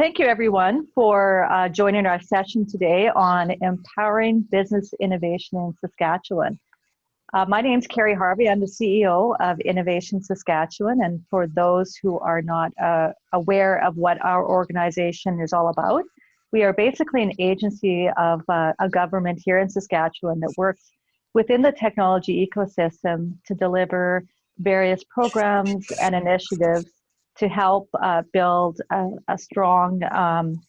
Thank you, everyone, for joining our session today on empowering business innovation in Saskatchewan. My name is Kari Harvey. I'm the CEO of Innovation Saskatchewan. And for those who are not aware of what our organization is all about, we are basically an agency of a government here in Saskatchewan that works within the technology ecosystem to deliver various programs and initiatives to help build a strong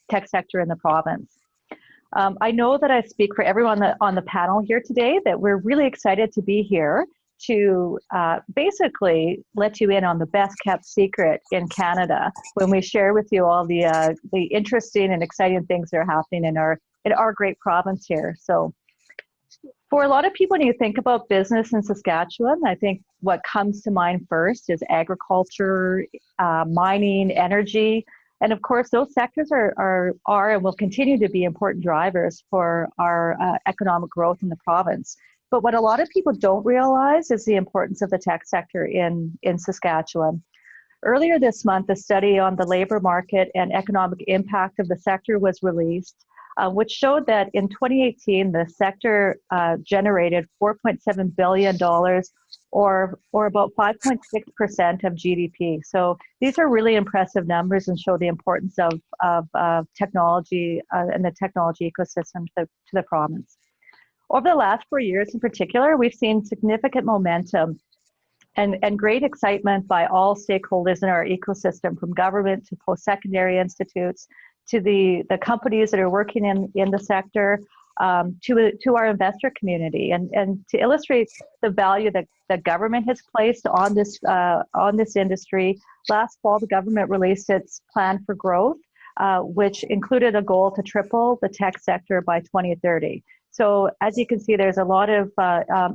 tech sector in the province. I know that I speak for everyone on the panel here today that we're really excited to be here to basically let you in on the best kept secret in Canada when we share with you all the interesting and exciting things that are happening in our great province here. So for a lot of people, when you think about business in Saskatchewan, I think what comes to mind first is agriculture, mining, energy, and of course, those sectors are and will continue to be important drivers for our economic growth in the province. But what a lot of people don't realize is the importance of the tech sector in Saskatchewan. Earlier this month, a study on the labor market and economic impact of the sector was released, which showed that in 2018, the sector generated $4.7 billion or about 5.6% of GDP. So these are really impressive numbers and show the importance of technology and the technology ecosystem to the province. Over the last 4 years in particular, we've seen significant momentum and great excitement by all stakeholders in our ecosystem, from government to post-secondary institutes, to the companies that are working in the sector, to our investor community, and to illustrate the value that the government has placed on this industry. Last fall, the government released its plan for growth, which included a goal to triple the tech sector by 2030. So as you can see, there's a lot of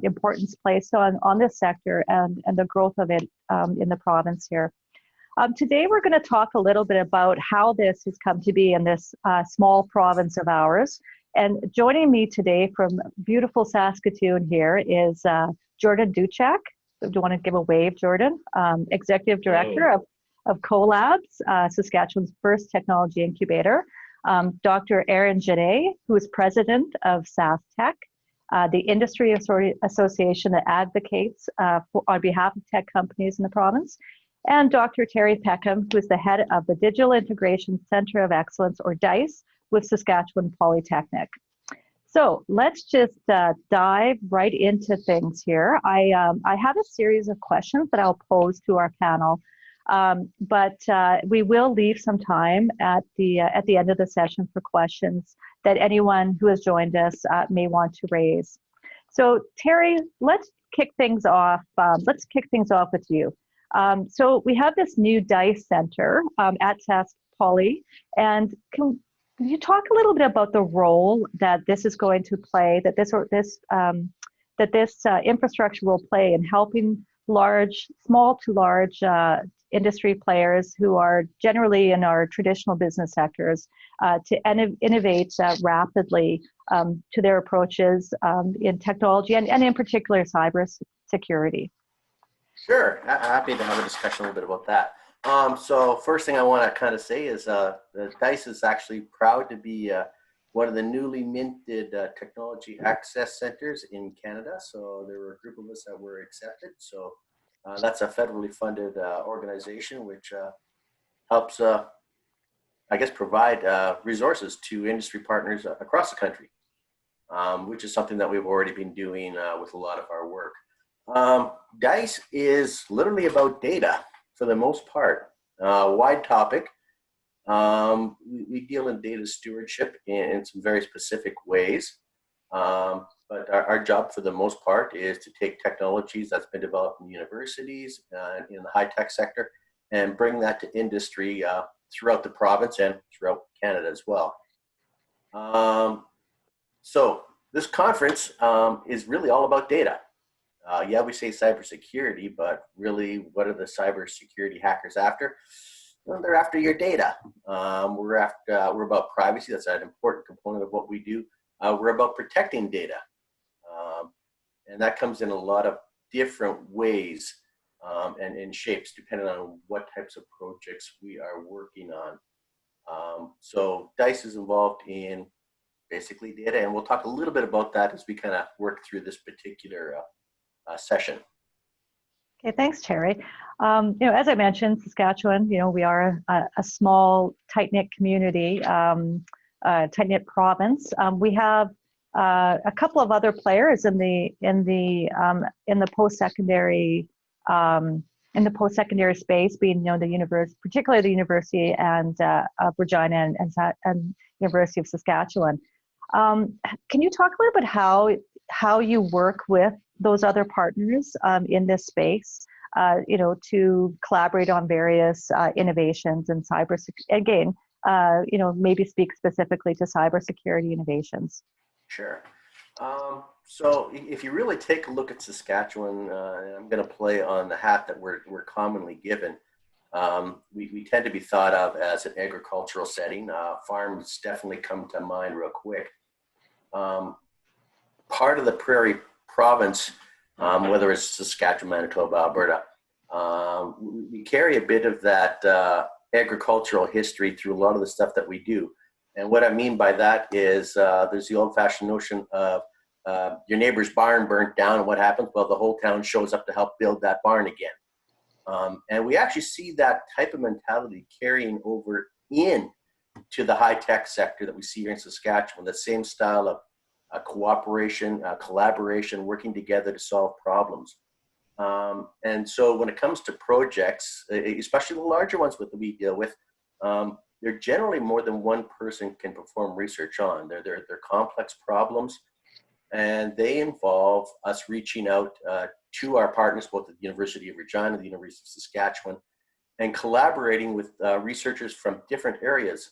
importance placed on this sector and the growth of it in the province here. Today, we're going to talk a little bit about how this has come to be in this small province of ours. And joining me today from beautiful Saskatoon here is Jordan Dutchak. Do you want to give a wave, Jordan? Executive Director of Co.Labs, Saskatchewan's first technology incubator. Dr. Aaron Genest, who is president of SaskTech, the industry association that advocates on behalf of tech companies in the province. And Dr. Terry Peckham, who is the head of the Digital Integration Center of Excellence, or DICE, with Saskatchewan Polytechnic. So let's just dive right into things here. I have a series of questions that I'll pose to our panel, but we will leave some time at the end of the session for questions that anyone who has joined us may want to raise. So Terry, let's kick things off. With you. So we have this new DICE Center at Sask Poly, and can you talk a little bit about the role that this is going to play, that this infrastructure will play in helping small to large industry players who are generally in our traditional business sectors to innovate rapidly to their approaches in technology and in particular cyber security? Sure, happy to have a discussion a little bit about that. So first thing I want to kind of say is the DICE is actually proud to be one of the newly minted technology access centers in Canada. So there were a group of us that were accepted. So that's a federally funded organization which helps, I guess, provide resources to industry partners across the country, which is something that we've already been doing with a lot of our work. DICE is literally about data for the most part. Wide topic. We deal in data stewardship in some very specific ways. But our job for the most part is to take technologies that's been developed in universities in the high-tech sector and bring that to industry throughout the province and throughout Canada as well. So this conference is really all about data. Yeah, we say cybersecurity, but really, what are the cybersecurity hackers after? Well, they're after your data. We're about privacy. That's an important component of what we do. We're about protecting data, and that comes in a lot of different ways and in shapes, depending on what types of projects we are working on. So DICE is involved in basically data, and we'll talk a little bit about that as we kind of work through this particular session. Okay, thanks, Terry. As I mentioned, Saskatchewan, we are a small, tight-knit community, tight-knit province. We have a couple of other players in the post-secondary space, being the university, particularly the University and of Regina and University of Saskatchewan. Can you talk a little bit how you work with those other partners in this space, to collaborate on various innovations and again, maybe speak specifically to cybersecurity innovations? Sure. So if you really take a look at Saskatchewan, and I'm going to play on the hat that we're commonly given, we tend to be thought of as an agricultural setting. Farms definitely come to mind real quick. Part of the prairie province, whether it's Saskatchewan, Manitoba, Alberta, we carry a bit of that agricultural history through a lot of the stuff that we do. And what I mean by that is there's the old-fashioned notion of your neighbor's barn burnt down, and what happens? Well, the whole town shows up to help build that barn again. And we actually see that type of mentality carrying over in to the high-tech sector that we see here in Saskatchewan, the same style of cooperation, collaboration, working together to solve problems. And so when it comes to projects, especially the larger ones that we deal with, they're generally more than one person can perform research on. They're complex problems, and they involve us reaching out to our partners, both at the University of Regina and the University of Saskatchewan, and collaborating with researchers from different areas.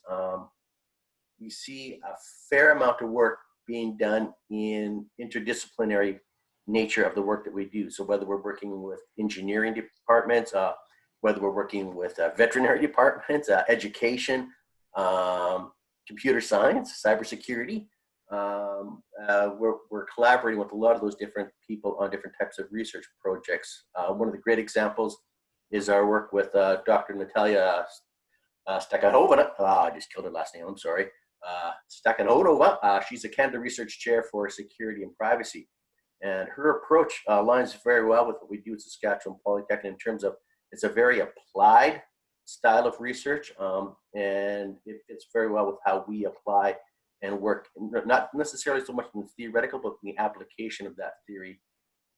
We see a fair amount of work being done in interdisciplinary nature of the work that we do. So whether we're working with engineering departments, whether we're working with veterinary departments, education, computer science, cybersecurity, we're collaborating with a lot of those different people on different types of research projects. One of the great examples is our work with Dr. Natalia Stakhanova. I just killed her last name, I'm sorry. Stakhanova. She's a Canada Research Chair for Security and Privacy. And her approach aligns very well with what we do at Saskatchewan Polytechnic in terms of it's a very applied style of research, and it fits very well with how we apply and work, not necessarily so much in the theoretical, but in the application of that theory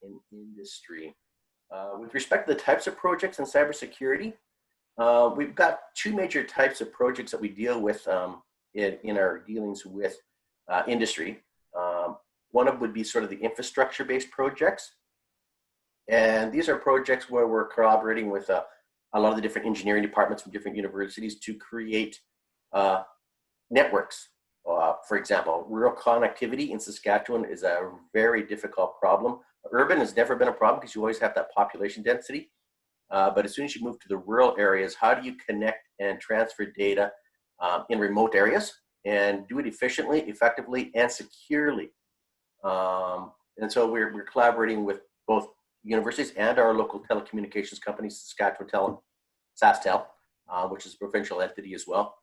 in industry. With respect to the types of projects in cybersecurity, we've got two major types of projects that we deal with in our dealings with industry. One of them would be sort of the infrastructure-based projects. And these are projects where we're collaborating with a lot of the different engineering departments from different universities to create networks. For example, rural connectivity in Saskatchewan is a very difficult problem. Urban has never been a problem because you always have that population density. But as soon as you move to the rural areas, how do you connect and transfer data in remote areas and do it efficiently, effectively, and securely? And so we're collaborating with both universities and our local telecommunications company, Saskatchewan SaskTech, which is a provincial entity as well.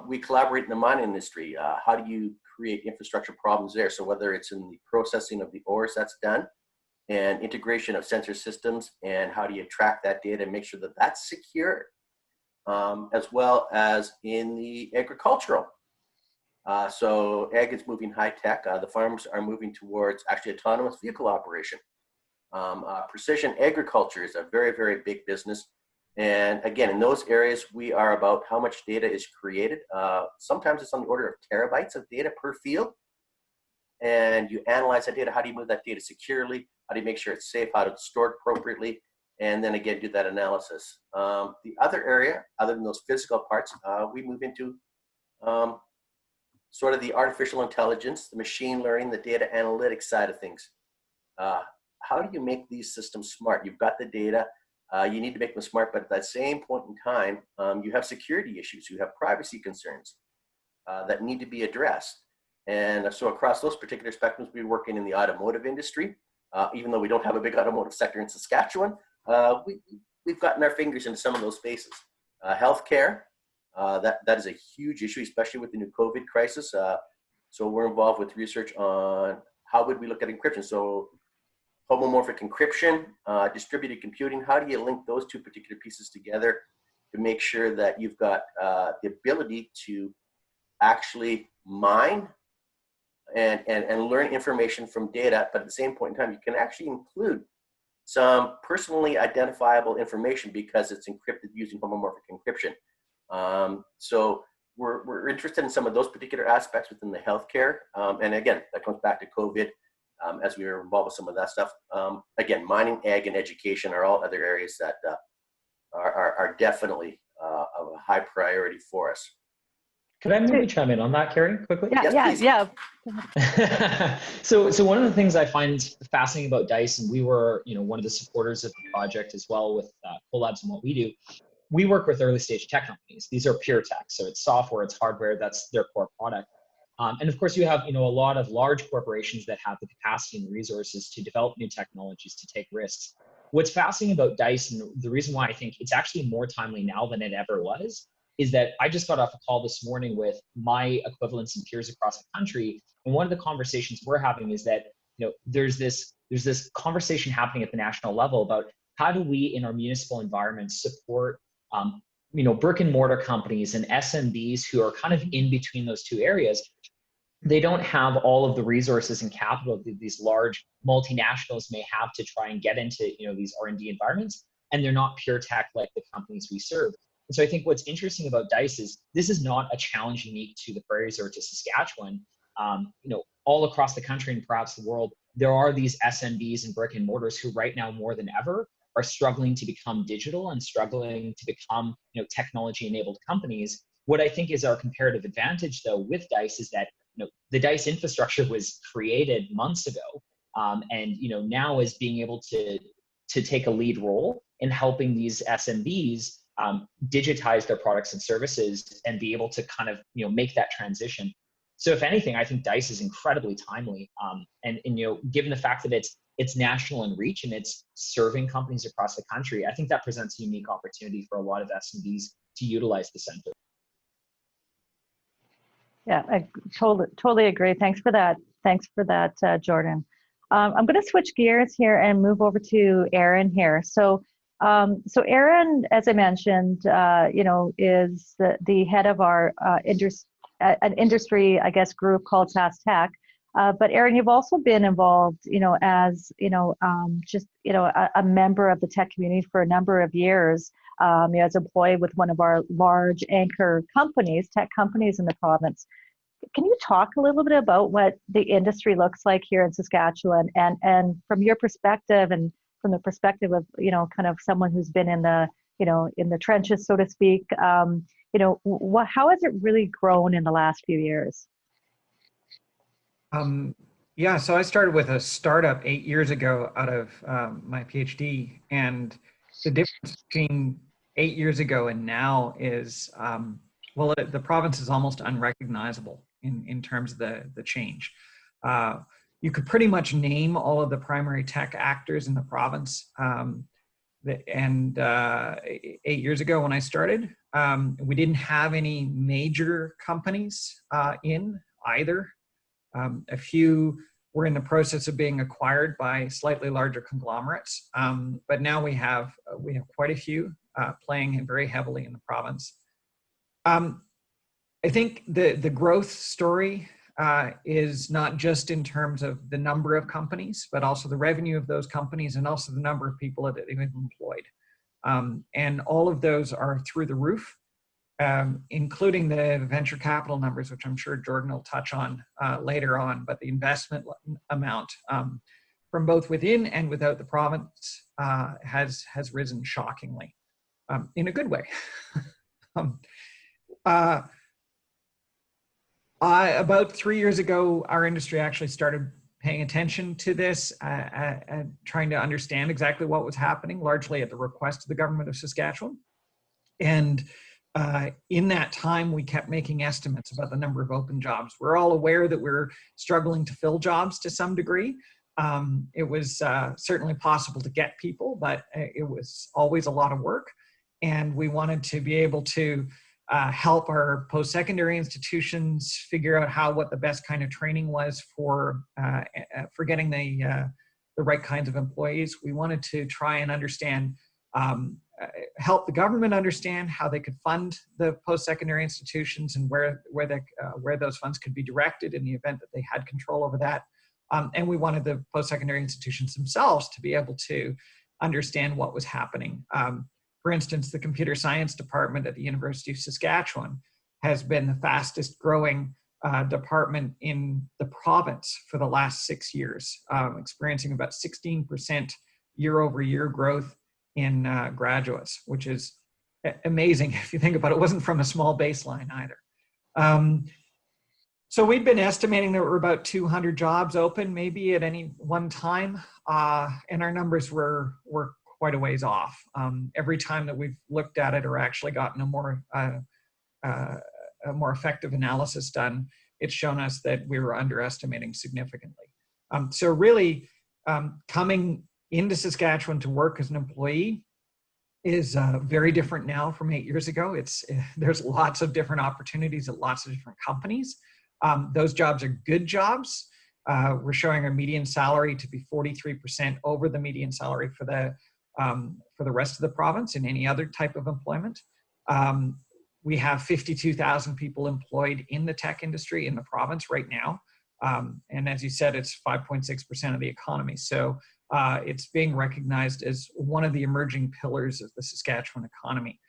We collaborate in the mining industry. How do you create infrastructure problems there? So whether it's in the processing of the ores that's done and integration of sensor systems, and how do you track that data and make sure that that's secure, as well as in the agricultural. So ag is moving high tech. The farms are moving towards actually autonomous vehicle operation. Precision agriculture is a very, very big business. And again, in those areas, we are about how much data is created. Sometimes it's on the order of terabytes of data per field. And you analyze that data. How do you move that data securely? How do you make sure it's safe? How to store it appropriately? And then again, do that analysis. The other area, other than those physical parts, we move into sort of the artificial intelligence, the machine learning, the data analytics side of things. How do you make these systems smart? You've got the data, you need to make them smart, but at that same point in time, you have security issues, you have privacy concerns that need to be addressed. And so across those particular spectrums, we're working in the automotive industry. Even though we don't have a big automotive sector in Saskatchewan, we've gotten our fingers into some of those spaces. Healthcare, That is a huge issue, especially with the new COVID crisis. So we're involved with research on how would we look at encryption. So homomorphic encryption, distributed computing, how do you link those two particular pieces together to make sure that you've got the ability to actually mine and learn information from data, but at the same point in time, you can actually include some personally identifiable information because it's encrypted using homomorphic encryption. So we're interested in some of those particular aspects within the healthcare. And again, that comes back to COVID, as we were involved with some of that stuff. Again, mining, ag, and education are all other areas that are definitely of a high priority for us. Could I maybe chime in on that, Kari, quickly? Yes, Yeah. So one of the things I find fascinating about DICE, and we were, one of the supporters of the project as well with Co.Labs and what we do, we work with early stage tech companies. These are pure tech, so it's software, it's hardware, that's their core product. And of course, you have, a lot of large corporations that have the capacity and resources to develop new technologies, to take risks. What's fascinating about DICE, and the reason why I think it's actually more timely now than it ever was, is that I just got off a call this morning with my equivalents and peers across the country. And one of the conversations we're having is that, there's this conversation happening at the national level about how do we in our municipal environments support, brick and mortar companies and SMBs who are kind of in between those two areas. They don't have all of the resources and capital that these large multinationals may have to try and get into, these R&D environments, and they're not pure tech like the companies we serve. And so I think what's interesting about DICE is this is not a challenge unique to the prairies or to Saskatchewan. All across the country and perhaps the world, there are these SMBs and brick and mortars who right now more than ever are struggling to become digital and struggling to become, technology-enabled companies. What I think is our comparative advantage, though, with DICE is that, the DICE infrastructure was created months ago, and now is being able to take a lead role in helping these SMBs digitize their products and services and be able to kind of make that transition. So if anything, I think DICE is incredibly timely, and given the fact that it's national in reach and it's serving companies across the country, I think that presents a unique opportunity for a lot of SMBs to utilize the center. Yeah, I totally agree. Thanks for that. Jordan. I'm going to switch gears here and move over to Aaron here. So Aaron, as I mentioned, is the head of our an industry, I guess, group called SaskTech. But Aaron, you've also been involved, as a member of the tech community for a number of years. As an employee with one of our large anchor companies, tech companies in the province. Can you talk a little bit about what the industry looks like here in Saskatchewan, and from your perspective, and from the perspective of kind of someone who's been in the in the trenches, so to speak, how has it really grown in the last few years? Yeah, so I started with a startup 8 years ago out of my PhD, and the difference between 8 years ago and now is, the province is almost unrecognizable in terms of the change. You could pretty much name all of the primary tech actors in the province. And 8 years ago when I started, we didn't have any major companies in either. A few were in the process of being acquired by slightly larger conglomerates, but now we have quite a few playing very heavily in the province. I think the growth story is not just in terms of the number of companies, but also the revenue of those companies and also the number of people that they've employed. And all of those are through the roof, including the venture capital numbers, which I'm sure Jordan will touch on later on, but the investment amount from both within and without the province has risen shockingly, in a good way. About 3 years ago, our industry actually started paying attention to this and trying to understand exactly what was happening, largely at the request of the government of Saskatchewan. And in that time, we kept making estimates about the number of open jobs. We're all aware that we're struggling to fill jobs to some degree. It was certainly possible to get people, but it was always a lot of work. And we wanted to be able to help our post-secondary institutions figure out what the best kind of training was for getting the right kinds of employees. We wanted to try and understand, help the government understand how they could fund the post-secondary institutions and where those funds could be directed in the event that they had control over that. And we wanted the post-secondary institutions themselves to be able to understand what was happening. For instance, the computer science department at the University of Saskatchewan has been the fastest growing department in the province for the last 6 years, experiencing about 16% year-over-year growth in graduates, which is amazing if you think about it. It wasn't from a small baseline either. So we'd been estimating there were about 200 jobs open maybe at any one time, and our numbers were quite a ways off. Every time that we've looked at it or actually gotten a more effective analysis done, it's shown us that we were underestimating significantly. So really, coming into Saskatchewan to work as an employee is very different now from 8 years ago. There's lots of different opportunities at lots of different companies. Those jobs are good jobs. We're showing our median salary to be 43% over the median salary for the rest of the province in any other type of employment. We have 52,000 people employed in the tech industry in the province right now. And as you said, it's 5.6% of the economy. So it's being recognized as one of the emerging pillars of the Saskatchewan economy.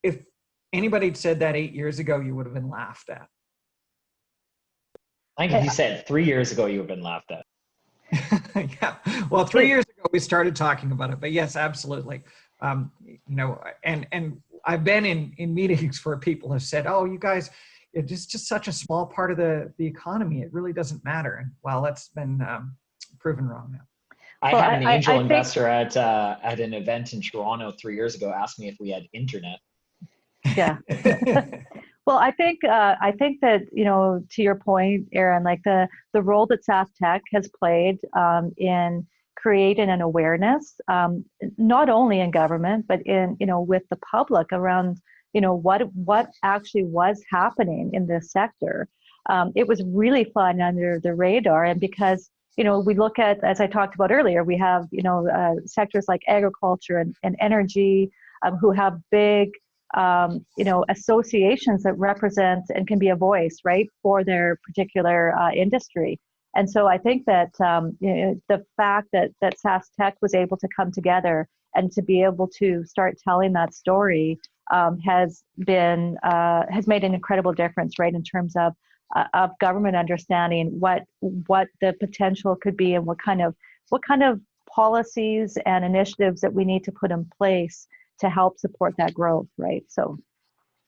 If anybody had said that 8 years ago, you would have been laughed at. I think if you said 3 years ago, you would have been laughed at. Yeah, well, 3 years ago we started talking about it, but yes, absolutely. You know, and I've been in meetings where people have said, "Oh, you guys, it's just such a small part of the economy. It really doesn't matter." And well, that's been proven wrong now. I had an angel investor at an event in Toronto 3 years ago ask me if we had internet. Yeah. Well, I think that, you know, to your point, Aaron, like the role that SaskTech has played in creating an awareness, not only in government, but in, you know, with the public around, you know, what actually was happening in this sector. It was really flying under the radar. And because, you know, we look at, as I talked about earlier, we have, you know, sectors like agriculture and energy who have big, you know, associations that represent and can be a voice, right, for their particular industry. And so I think that you know, the fact that SaskTech was able to come together and to be able to start telling that story has made an incredible difference, right, in terms of government understanding what the potential could be and what kind of policies and initiatives that we need to put in place to help support that growth, right? So,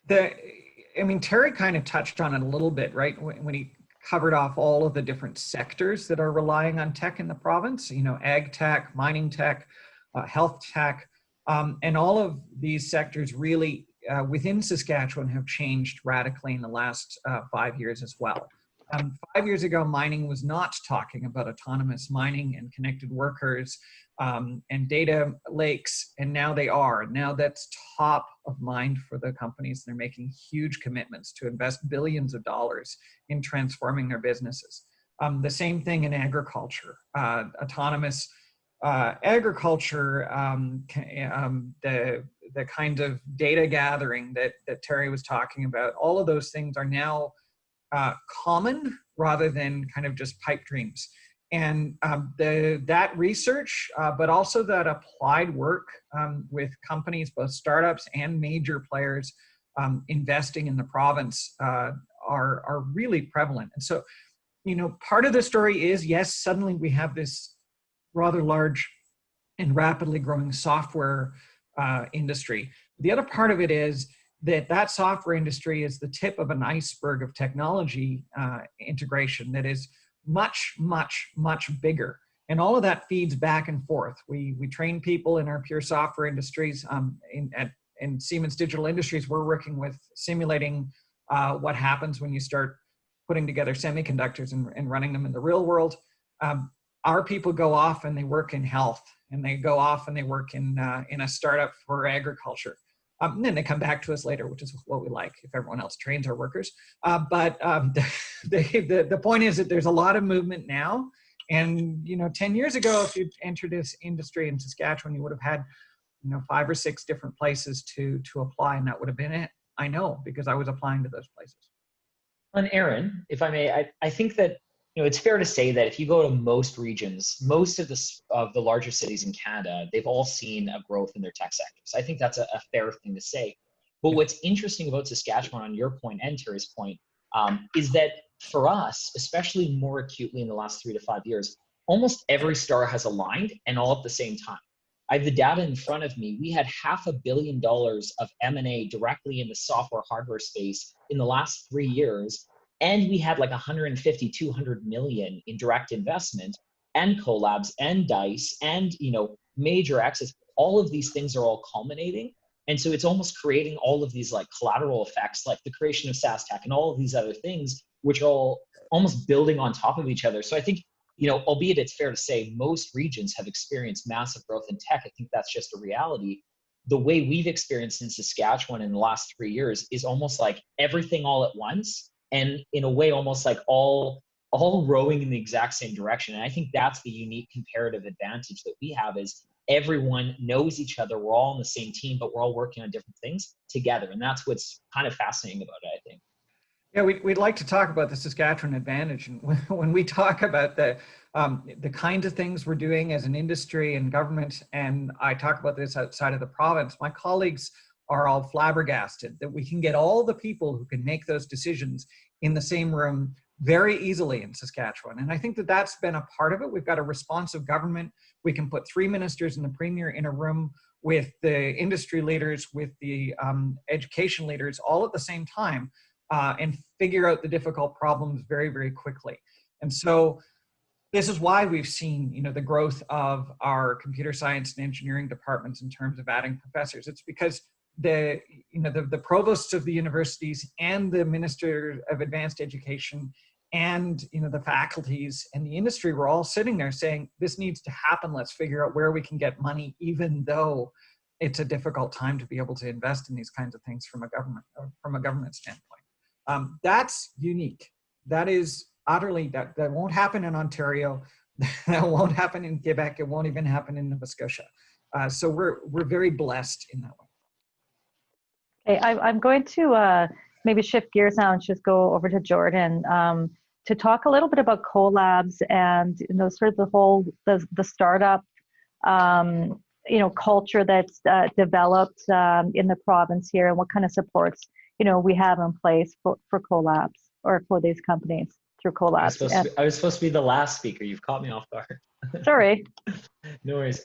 Terry kind of touched on it a little bit, right? When he covered off all of the different sectors that are relying on tech in the province, you know, ag tech, mining tech, health tech, and all of these sectors really within Saskatchewan have changed radically in the last 5 years as well. 5 years ago, mining was not talking about autonomous mining and connected workers and data lakes, and now they are. Now that's top of mind for the companies. They're making huge commitments to invest billions of dollars in transforming their businesses. The same thing in agriculture. Autonomous agriculture, the kind of data gathering that Terry was talking about, all of those things are now common rather than kind of just pipe dreams. And that research, but also that applied work with companies, both startups and major players investing in the province are really prevalent. And so, you know, part of the story is, yes, suddenly we have this rather large and rapidly growing software industry. The other part of it is that software industry is the tip of an iceberg of technology integration that is much, much, much bigger. And all of that feeds back and forth. We train people in our pure software industries. In Siemens Digital Industries, we're working with simulating what happens when you start putting together semiconductors and running them in the real world. Our people go off and they work in health, and they go off and they work in a startup for agriculture. And then they come back to us later, which is what we like if everyone else trains our workers. But the point is that there's a lot of movement now. And, 10 years ago, if you'd entered this industry in Saskatchewan, you would have had, 5 or 6 different places to apply, and that would have been it. I know, because I was applying to those places. And Aaron, if I may, I think that it's fair to say that if you go to most regions, most of the larger cities in Canada, they've all seen a growth in their tech sectors. I think that's a fair thing to say. But what's interesting about Saskatchewan, on your point and Terry's point, is that for us, especially more acutely in the last 3 to 5 years, almost every star has aligned, and all at the same time. I have the data in front of me. We had $500 million of M&A directly in the software hardware space in the last 3 years. And we had like 150, 200 million in direct investment, and Co.Labs and DICE and, major exits. All of these things are all culminating. And so it's almost creating all of these like collateral effects, like the creation of SaskTech and all of these other things, which are all almost building on top of each other. So I think, albeit it's fair to say most regions have experienced massive growth in tech, I think that's just a reality. The way we've experienced in Saskatchewan in the last 3 years is almost like everything all at once. And in a way, almost like all rowing in the exact same direction. And I think that's the unique comparative advantage that we have, is everyone knows each other. We're all on the same team, but we're all working on different things together. And that's what's kind of fascinating about it, I think. Yeah, we'd like to talk about the Saskatchewan Advantage. And when we talk about the kinds of things we're doing as an industry and government, and I talk about this outside of the province, my colleagues are all flabbergasted that we can get all the people who can make those decisions in the same room very easily in Saskatchewan. And I think that that's been a part of it. We've got a responsive government. We can put 3 ministers and the premier in a room with the industry leaders, with the education leaders, all at the same time, and figure out the difficult problems very, very quickly. And so this is why we've seen, the growth of our computer science and engineering departments in terms of adding professors. It's because the provosts of the universities and the minister of advanced education and the faculties and the industry were all sitting there saying, this needs to happen. Let's figure out where we can get money, even though it's a difficult time to be able to invest in these kinds of things from a government standpoint. That's unique. That is utterly, that won't happen in Ontario. That won't happen in Quebec. It won't even happen in Nova Scotia. So we're very blessed in that way. Okay, I'm going to maybe shift gears now and just go over to Jordan to talk a little bit about Co.Labs and sort of the whole the startup culture that's developed in the province here, and what kind of supports we have in place for Co.Labs or for these companies through Co.Labs. I was supposed to be the last speaker. You've caught me off guard. Sorry. No worries.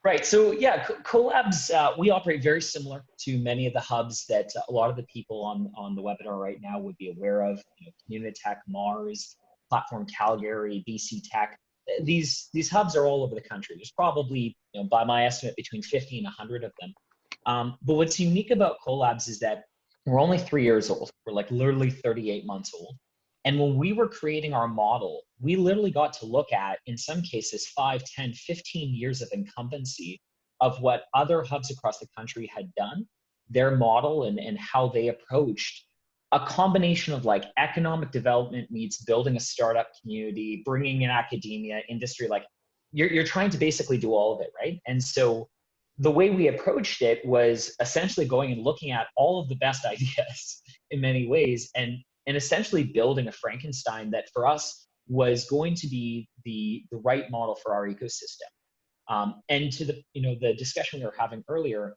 Right. So yeah, Co.Labs, we operate very similar to many of the hubs that a lot of the people on the webinar right now would be aware of. Communitech, Mars, Platform Calgary, BC Tech. These hubs are all over the country. There's probably, by my estimate, between 50 and 100 of them. But what's unique about Co.Labs is that we're only 3 years old. We're like literally 38 months old. And when we were creating our model, we literally got to look at, in some cases, 5, 10, 15 years of incumbency of what other hubs across the country had done, their model and how they approached a combination of like economic development meets building a startup community, bringing in academia, industry, like you're trying to basically do all of it, right? And so the way we approached it was essentially going and looking at all of the best ideas in many ways and essentially building a Frankenstein that for us was going to be the right model for our ecosystem. And to the discussion we were having earlier,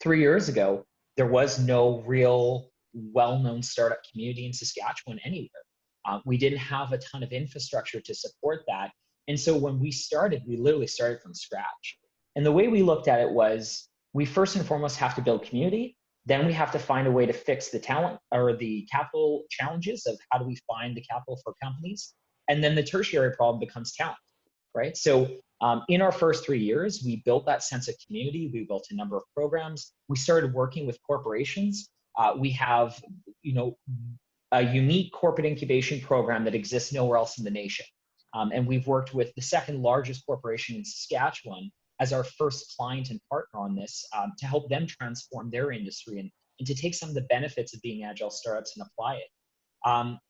3 years ago, there was no real well-known startup community in Saskatchewan anywhere. We didn't have a ton of infrastructure to support that. And so when we started, we literally started from scratch. And the way we looked at it was, we first and foremost have to build community. Then we have to find a way to fix the talent or the capital challenges of how do we find the capital for companies. And then the tertiary problem becomes talent, right? So in our first 3 years, we built that sense of community. We built a number of programs. We started working with corporations. We have, a unique corporate incubation program that exists nowhere else in the nation. And we've worked with the second largest corporation in Saskatchewan as our first client and partner on this to help them transform their industry and to take some of the benefits of being agile startups and apply it.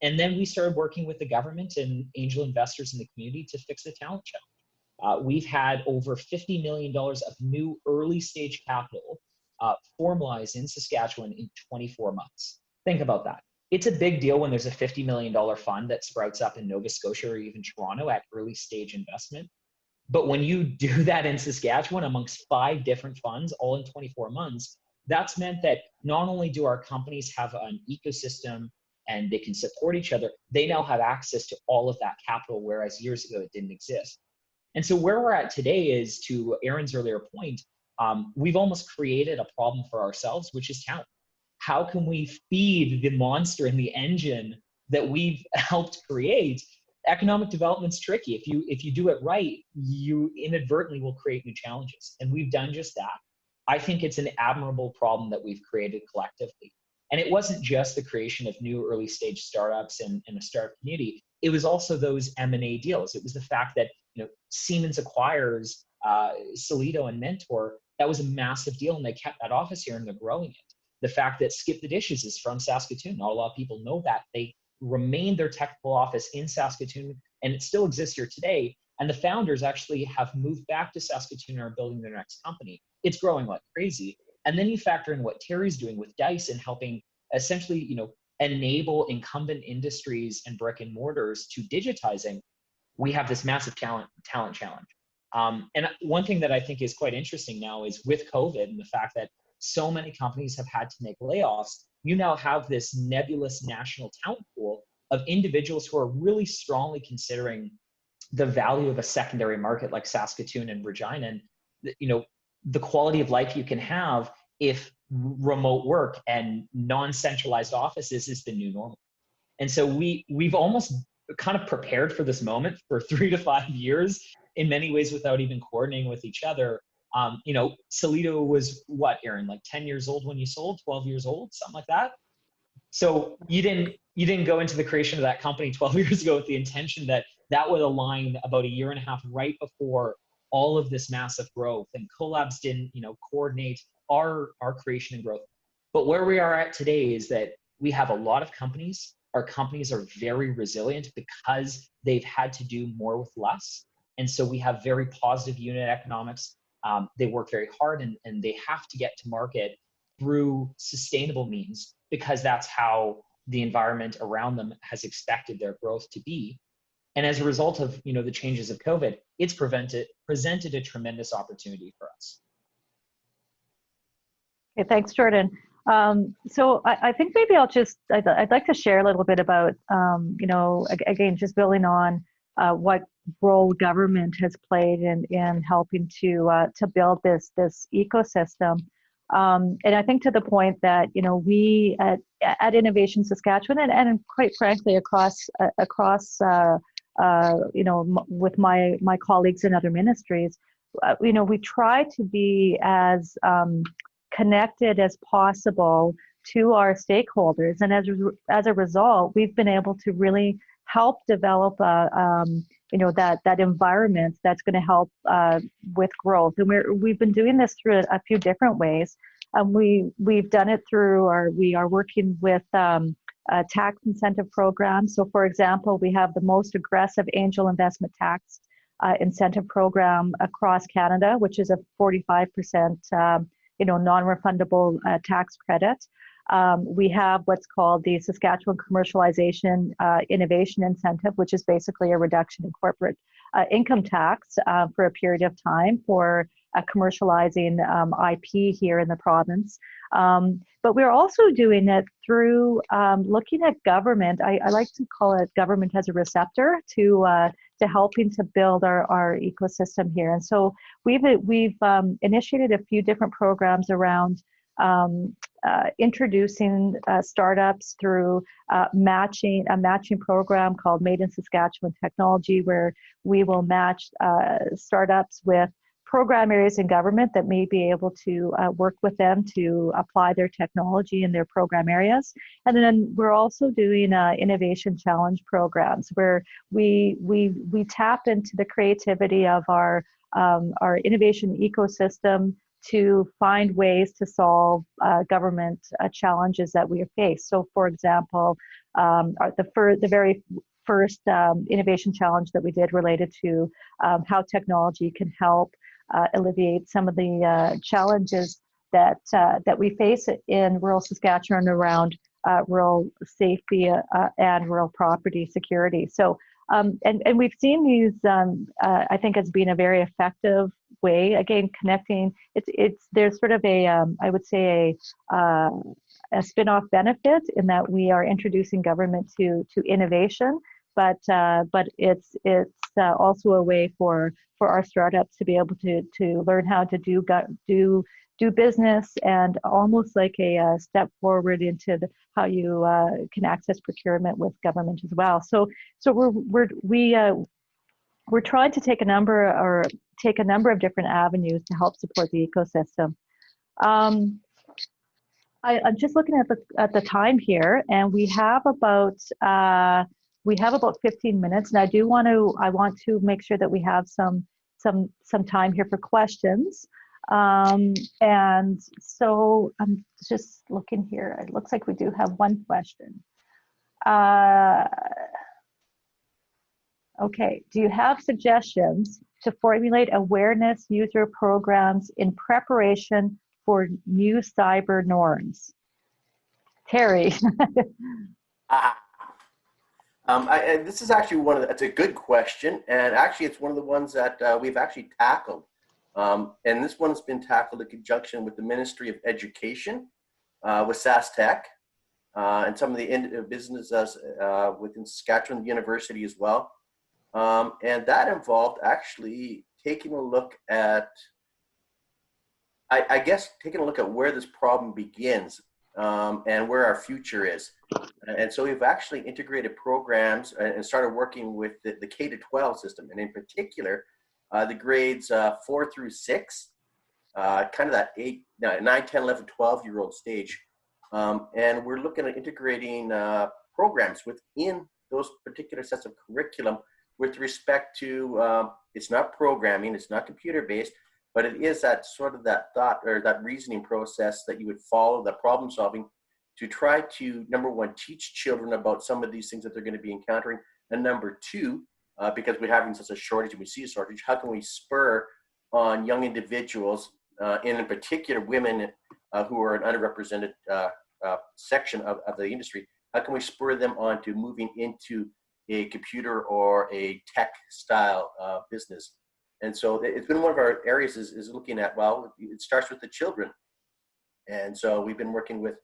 And then we started working with the government and angel investors in the community to fix the talent challenge. We've had over $50 million of new early stage capital formalized in Saskatchewan in 24 months. Think about that. It's a big deal when there's a $50 million fund that sprouts up in Nova Scotia or even Toronto at early stage investment. But when you do that in Saskatchewan amongst 5 different funds, all in 24 months, that's meant that not only do our companies have an ecosystem and they can support each other, they now have access to all of that capital, whereas years ago it didn't exist. And so where we're at today is, to Aaron's earlier point, we've almost created a problem for ourselves, which is talent. How can we feed the monster in the engine that we've helped create? Economic development's tricky. If you do it right, you inadvertently will create new challenges. And we've done just that. I think it's an admirable problem that we've created collectively. And it wasn't just the creation of new early stage startups and a startup community. It was also those M&A deals. It was the fact that Siemens acquires Solido and Mentor. That was a massive deal, and they kept that office here and they're growing it. The fact that Skip the Dishes is from Saskatoon. Not a lot of people know that. They remained their technical office in Saskatoon, and it still exists here today. And the founders actually have moved back to Saskatoon and are building their next company. It's growing like crazy. And then you factor in what Terry's doing with Dice and helping essentially, enable incumbent industries and brick and mortars to digitizing. We have this massive talent challenge. And one thing that I think is quite interesting now is with COVID and the fact that so many companies have had to make layoffs, you now have this nebulous national talent pool of individuals who are really strongly considering the value of a secondary market like Saskatoon and Regina, and the quality of life you can have if remote work and non-centralized offices is the new normal. And so we've almost kind of prepared for this moment for 3 to 5 years in many ways without even coordinating with each other. Solido was what, Aaron, like 10 years old when you sold, 12 years old, something like that. So you didn't go into the creation of that company 12 years ago with the intention that would align about 1.5 years right before all of this massive growth, and Co.Labs didn't, coordinate our creation and growth. But where we are at today is that we have a lot of companies. Our companies are very resilient because they've had to do more with less. And so we have very positive unit economics. They work very hard and they have to get to market through sustainable means because that's how the environment around them has expected their growth to be. And as a result of the changes of COVID, it's presented a tremendous opportunity for us. Okay, thanks, Jordan. So I think maybe I'd like to share a little bit about, again, just building on what role government has played in helping to build this ecosystem. And I think to the point that we at Innovation Saskatchewan and quite frankly across with my colleagues in other ministries, we try to be as connected as possible to our stakeholders, and as a result, we've been able to really help develop that environment that's going to help with growth. And we've been doing this through a few different ways. We've done it through we are working with tax incentive programs. So for example, we have the most aggressive angel investment tax incentive program across Canada, which is a 45% non-refundable tax credit. We have what's called the Saskatchewan Commercialization Innovation Incentive, which is basically a reduction in corporate income tax for a period of time for commercializing IP here in the province. But we're also doing it through looking at government. I like to call it government as a receptor to helping to build our ecosystem here. And so we've initiated a few different programs around introducing startups through a matching program called Made in Saskatchewan Technology, where we will match startups with program areas in government that may be able to work with them to apply their technology in their program areas. And then we're also doing innovation challenge programs where we tap into the creativity of our our innovation ecosystem to find ways to solve government challenges that we face. So, for example, the very first innovation challenge that we did related to how technology can help alleviate some of the challenges that we face in rural Saskatchewan around rural safety and rural property security. So, and we've seen these, I think, as being a very effective way. Again, connecting. There's sort of I would say a spin-off benefit in that we are introducing government to innovation, but it's also a way for our startups to be able to learn how to do business, and almost like a step forward into how you can access procurement with government as well. So we're trying to take a number of different avenues to help support the ecosystem. I'm just looking at the time here, and we have about 15 minutes, and I want to make sure that we have some time here for questions. And so I'm just looking here. It looks like we do have one question. Okay, do you have suggestions to formulate awareness user programs in preparation for new cyber norms? Terry. This is actually it's a good question, and actually it's one of the ones that we've actually tackled. And this one's been tackled in conjunction with the Ministry of Education, with SaskTech, and some of the businesses within Saskatchewan University as well. And that involved actually taking a look at, I guess, taking a look at where this problem begins and where our future is. And so we've actually integrated programs and started working with the K-12 system, and in particular, the grades 4 through 6, kind of that 9, 10, 11, 12-year-old stage. And we're looking at integrating programs within those particular sets of curriculum with respect to, it's not programming, it's not computer-based, but it is that sort of that thought or that reasoning process that you would follow, that problem solving, to try to, number one, teach children about some of these things that they're going to be encountering, and number two, because we're having such a shortage and we see a shortage, how can we spur on young individuals, and in particular women who are an underrepresented section of the industry, how can we spur them on to moving into a computer or a tech style business? And so it's been one of our areas is looking at, well, it starts with the children. And so we've been working with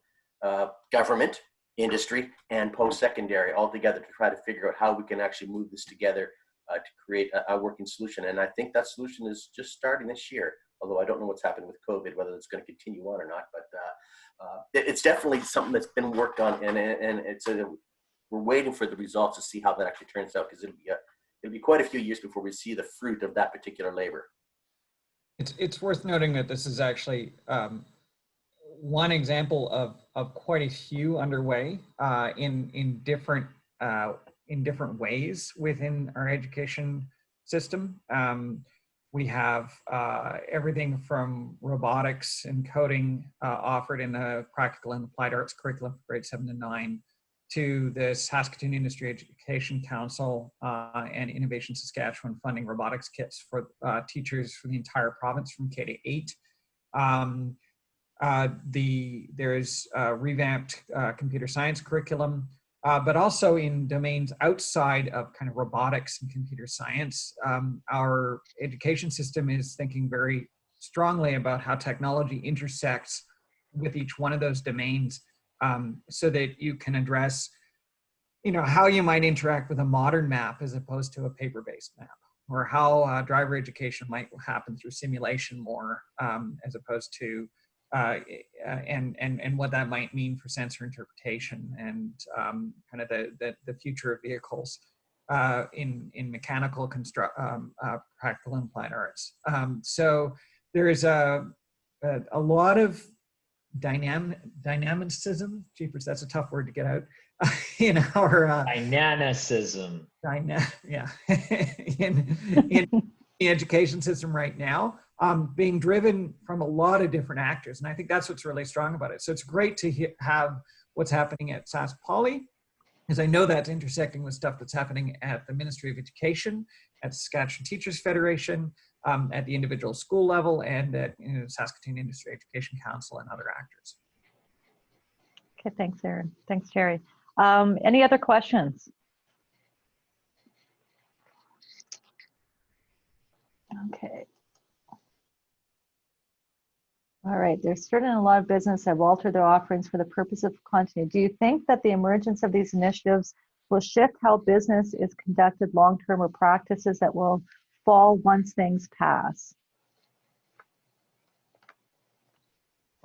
government, industry, and post-secondary all together to try to figure out how we can actually move this together to create a working solution. And I think that solution is just starting this year, although I don't know what's happened with COVID, whether it's going to continue on or not, but it's definitely something that's been worked on, and we're waiting for the results to see how that actually turns out, because it'll be quite a few years before we see the fruit of that particular labor. It's worth noting that this is actually one example of quite a few underway in different ways within our education system. We have everything from robotics and coding offered in the practical and applied arts curriculum for grades 7 to 9, to the Saskatoon Industry Education Council and Innovation Saskatchewan funding robotics kits for teachers for the entire province from K to 8. There's revamped computer science curriculum, but also in domains outside of kind of robotics and computer science. Our education system is thinking very strongly about how technology intersects with each one of those domains, so that you can address, how you might interact with a modern map as opposed to a paper-based map, or how driver education might happen through simulation more, as opposed to and what that might mean for sensor interpretation and kind of the future of vehicles in mechanical practical and applied arts. So there is a lot of dynamicism. Jeepers, that's a tough word to get out. In our dynamicism. Yeah. the education system right now, being driven from a lot of different actors. And I think that's what's really strong about it. So it's great to have what's happening at Sask Poly, because I know that's intersecting with stuff that's happening at the Ministry of Education, at Saskatchewan Teachers Federation, at the individual school level, and at Saskatoon Industry Education Council and other actors. Okay, thanks, Aaron. Thanks, Terry. Any other questions? Okay. All right, there's certainly a lot of business that will alter their offerings for the purpose of continuity. Do you think that the emergence of these initiatives will shift how business is conducted long-term, or practices that will fall once things pass?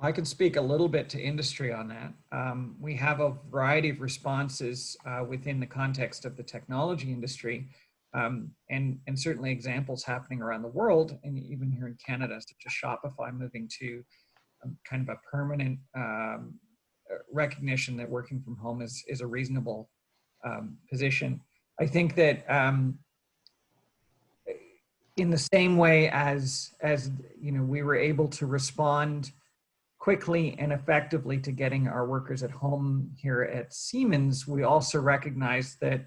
I can speak a little bit to industry on that. We have a variety of responses within the context of the technology industry, and certainly examples happening around the world, and even here in Canada, such as Shopify moving to kind of a permanent recognition that working from home is a reasonable position. I think that in the same way as we were able to respond quickly and effectively to getting our workers at home here at Siemens, we also recognize that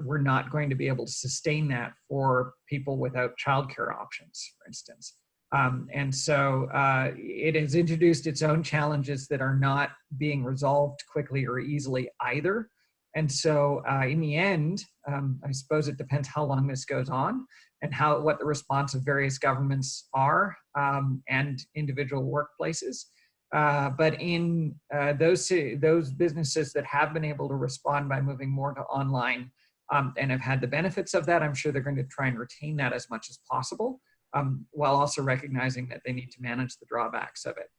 we're not going to be able to sustain that for people without childcare options, for instance. And so it has introduced its own challenges that are not being resolved quickly or easily either. And so in the end, I suppose it depends how long this goes on and what the response of various governments are and individual workplaces. But in those businesses that have been able to respond by moving more to online and have had the benefits of that, I'm sure they're going to try and retain that as much as possible, while also recognizing that they need to manage the drawbacks of it.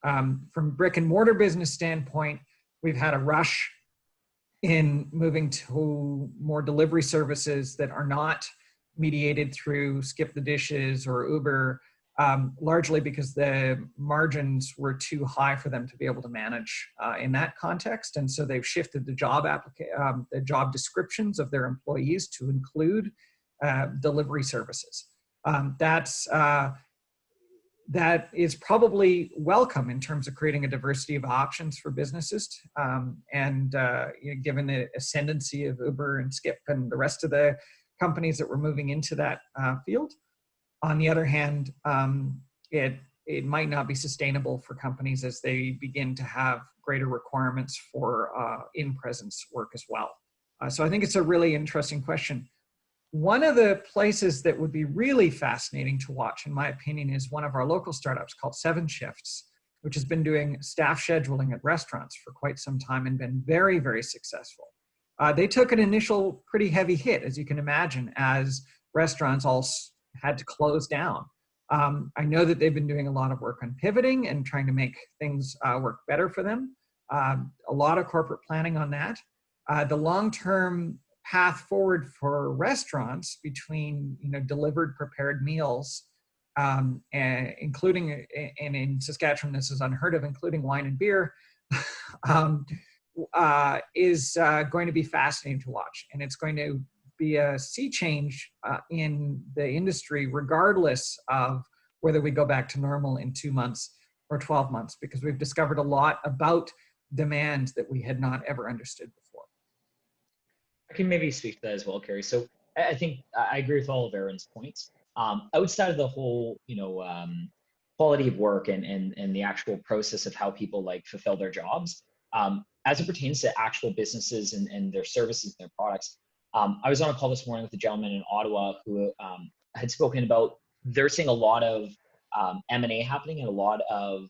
From brick and mortar business standpoint, we've had a rush in moving to more delivery services that are not mediated through Skip the Dishes or Uber, largely because the margins were too high for them to be able to manage in that context. And so they've shifted the job descriptions of their employees to include delivery services. That is probably welcome in terms of creating a diversity of options for businesses. Given the ascendancy of Uber and Skip and the rest of the companies that were moving into that field. On the other hand, it might not be sustainable for companies as they begin to have greater requirements for in-presence work as well. So I think it's a really interesting question. One of the places that would be really fascinating to watch, in my opinion, is one of our local startups called 7 Shifts, which has been doing staff scheduling at restaurants for quite some time and been very, very successful. They took an initial pretty heavy hit, as you can imagine, as restaurants all had to close down. I know that they've been doing a lot of work on pivoting and trying to make things work better for them. A lot of corporate planning on that. The long-term path forward for restaurants between delivered prepared meals, and including, and in Saskatchewan this is unheard of, including wine and beer, is going to be fascinating to watch, and it's going to be a sea change in the industry, regardless of whether we go back to normal in 2 months or 12 months, because we've discovered a lot about demand that we had not ever understood before. I can maybe speak to that as well, Kari. So I think I agree with all of Aaron's points. Outside of the whole, quality of work and the actual process of how people fulfill their jobs, as it pertains to actual businesses and their services and their products, I was on a call this morning with a gentleman in Ottawa who had spoken about they're seeing a lot of M&A happening and a lot of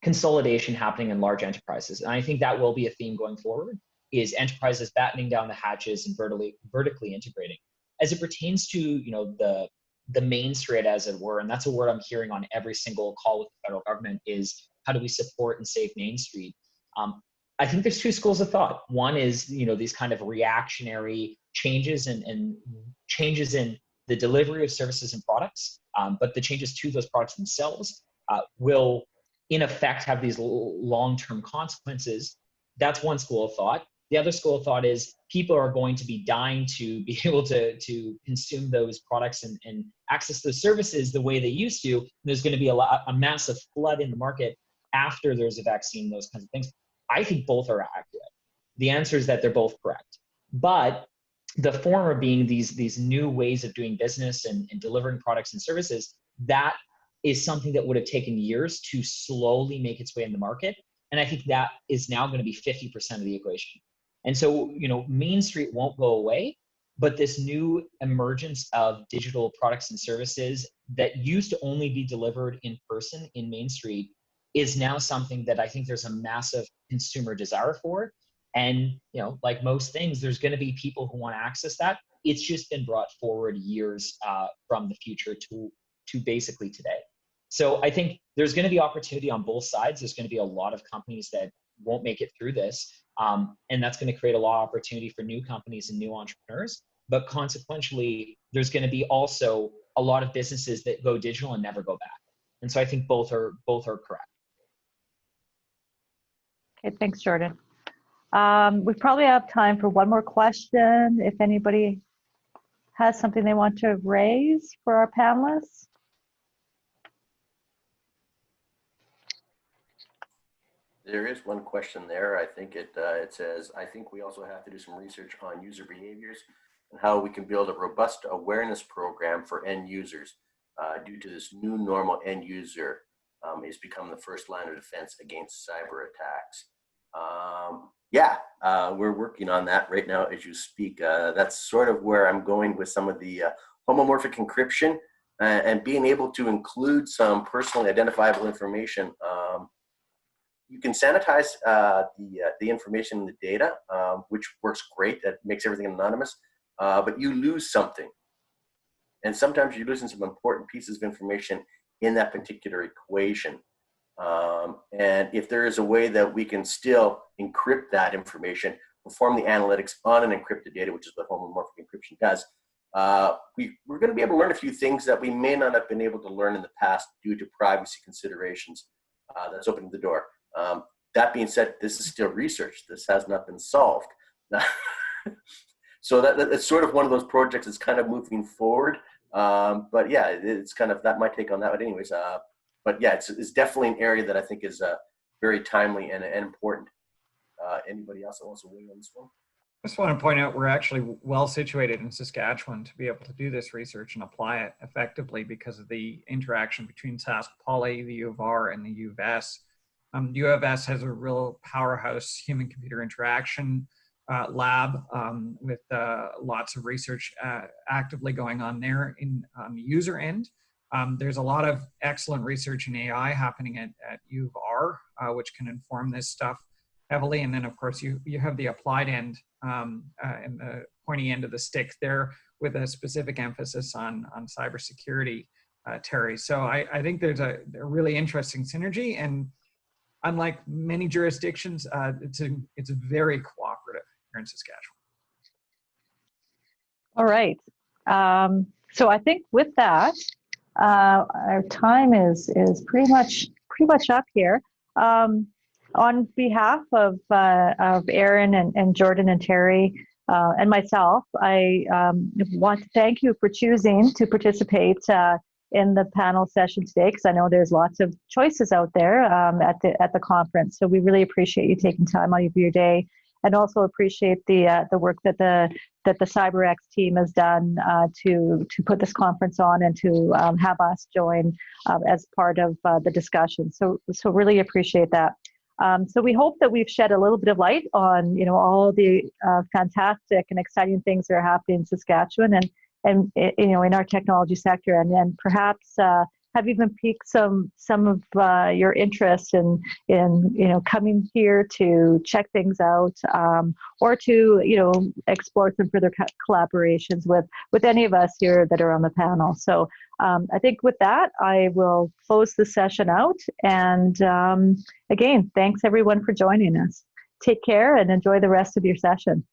consolidation happening in large enterprises. And I think that will be a theme going forward, is enterprises battening down the hatches and vertically integrating. As it pertains to the main street, as it were, and that's a word I'm hearing on every single call with the federal government, is how do we support and save Main Street? I think there's 2 schools of thought. One is these kind of reactionary changes and changes in the delivery of services and products, but the changes to those products themselves will in effect have these long-term consequences. That's one school of thought. The other school of thought is people are going to be dying to be able to consume those products and access those services the way they used to. There's going to be a massive flood in the market after there's a vaccine, those kinds of things. I think both are accurate. The answer is that they're both correct. But the former being these new ways of doing business and delivering products and services, that is something that would have taken years to slowly make its way in the market. And I think that is now going to be 50% of the equation. And so, Main Street won't go away, but this new emergence of digital products and services that used to only be delivered in person in Main Street is now something that I think there's a massive consumer desire for. And, like most things, there's going to be people who want to access that. It's just been brought forward years from the future to basically today. So I think there's going to be opportunity on both sides. There's going to be a lot of companies that won't make it through this. And that's going to create a lot of opportunity for new companies and new entrepreneurs. But consequentially, there's going to be also a lot of businesses that go digital and never go back. And so I think both are correct. Okay, thanks, Jordan. We probably have time for one more question. If anybody has something they want to raise for our panelists. There is one question there. I think it says, I think we also have to do some research on user behaviors and how we can build a robust awareness program for end users due to this new normal. End user is become the first line of defense against cyber attacks. We're working on that right now as you speak. That's sort of where I'm going with some of the homomorphic encryption and being able to include some personally identifiable information. You can sanitize the information and the data, which works great. That makes everything anonymous, but you lose something. And sometimes you're losing some important pieces of information in that particular equation. And if there is a way that we can still encrypt that information, perform the analytics on an encrypted data, which is what homomorphic encryption does, we're going to be able to learn a few things that we may not have been able to learn in the past due to privacy considerations. That's opening the door. That being said, this is still research. This has not been solved. So that's sort of one of those projects that's kind of moving forward. But yeah, it's kind of, that my take on that. But anyways, but yeah, it's definitely an area that I think is very timely and important. Anybody else that wants to weigh on this one? I just want to point out we're actually well situated in Saskatchewan to be able to do this research and apply it effectively because of the interaction between Sask Poly, the U of R, and the U of S. U of S has a real powerhouse human-computer interaction lab with lots of research actively going on there on the user end. There's a lot of excellent research in AI happening at U of R, which can inform this stuff heavily. And then, of course, you have the applied end and the pointy end of the stick there with a specific emphasis on cybersecurity, Terry. So I think there's a really interesting synergy. And unlike many jurisdictions, it's very cooperative here in Saskatchewan. All right. So I think with that, our time is pretty much up here. On behalf of Aaron and Jordan and Terry and myself, I want to thank you for choosing to participate in the panel session today, because I know there's lots of choices out there at the conference. So we really appreciate you taking time out of your day, and also appreciate the work that the siberX team has done to put this conference on and to have us join as part of the discussion. So really appreciate that. So we hope that we've shed a little bit of light on all the fantastic and exciting things that are happening in Saskatchewan and in our technology sector, and perhaps have even piqued some of your interest in coming here to check things out, or to explore some further collaborations with any of us here that are on the panel. So I think with that, I will close the session out. And again, thanks everyone for joining us. Take care and enjoy the rest of your session.